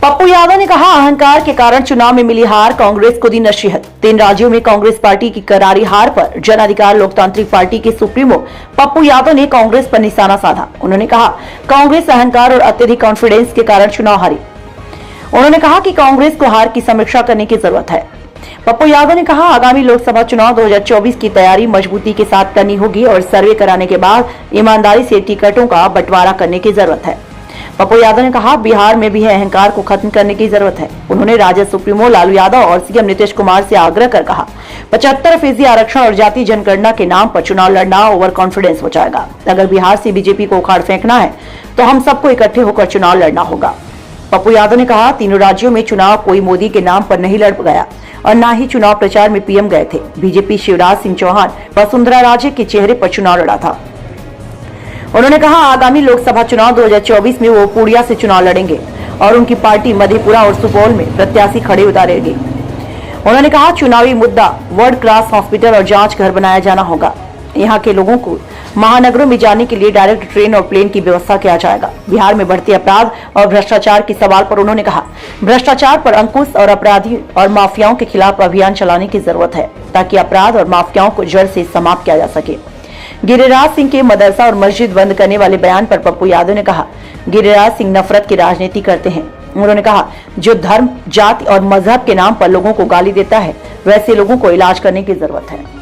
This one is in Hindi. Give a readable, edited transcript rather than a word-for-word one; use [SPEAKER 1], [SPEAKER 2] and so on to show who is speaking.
[SPEAKER 1] पप्पू यादव ने कहा, अहंकार के कारण चुनाव में मिली हार कांग्रेस को दी नसीहत। 3 राज्यों में कांग्रेस पार्टी की करारी हार पर जन अधिकार लोकतांत्रिक पार्टी के सुप्रीमो पप्पू यादव ने कांग्रेस पर निशाना साधा। उन्होंने कहा, कांग्रेस अहंकार और अत्यधिक कॉन्फिडेंस के कारण चुनाव हारी। उन्होंने कहा कि कांग्रेस को हार की समीक्षा करने की जरूरत है। पप्पू यादव ने कहा, आगामी लोकसभा चुनाव 2024 की तैयारी मजबूती के साथ करनी होगी और सर्वे कराने के बाद ईमानदारी से टिकटों का बंटवारा करने की जरूरत है। पप्पू यादव ने कहा, बिहार में भी अहंकार को खत्म करने की जरूरत है। उन्होंने राजद सुप्रीमो लालू यादव और सीएम नीतीश कुमार से आग्रह कर कहा, 75% आरक्षण और जाति जनगणना के नाम पर चुनाव लड़ना ओवर कॉन्फिडेंस हो जाएगा। अगर बिहार से बीजेपी को उखाड़ फेंकना है तो हम सबको इकट्ठे होकर चुनाव लड़ना होगा। पप्पू यादव ने कहा, तीनों राज्यों में चुनाव कोई मोदी के नाम पर नहीं लड़ गया और न ही चुनाव प्रचार में पीएम गए थे। बीजेपी शिवराज सिंह चौहान वसुंधरा राजे के चेहरे पर चुनाव लड़ा था। उन्होंने कहा, आगामी लोकसभा चुनाव 2024 में वो पूर्णिया से चुनाव लड़ेंगे और उनकी पार्टी मधेपुरा और सुपौल में प्रत्याशी खड़े उतारेगी। उन्होंने कहा, चुनावी मुद्दा वर्ल्ड क्लास हॉस्पिटल और जांच घर बनाया जाना होगा। यहाँ के लोगों को महानगरों में जाने के लिए डायरेक्ट ट्रेन और प्लेन की व्यवस्था किया जाएगा। बिहार में बढ़ते अपराध और भ्रष्टाचार के सवाल पर उन्होंने कहा, भ्रष्टाचार पर अंकुश और अपराधी और माफियाओं के खिलाफ अभियान चलाने की जरूरत है ताकि अपराध और माफियाओं को जड़ से समाप्त किया जा सके। गिरिराज सिंह के मदरसा और मस्जिद बंद करने वाले बयान पर पप्पू यादव ने कहा, गिरिराज सिंह नफरत की राजनीति करते हैं। उन्होंने कहा, जो धर्म, जाति और मजहब के नाम पर लोगों को गाली देता है, वैसे लोगों को इलाज करने की जरूरत है।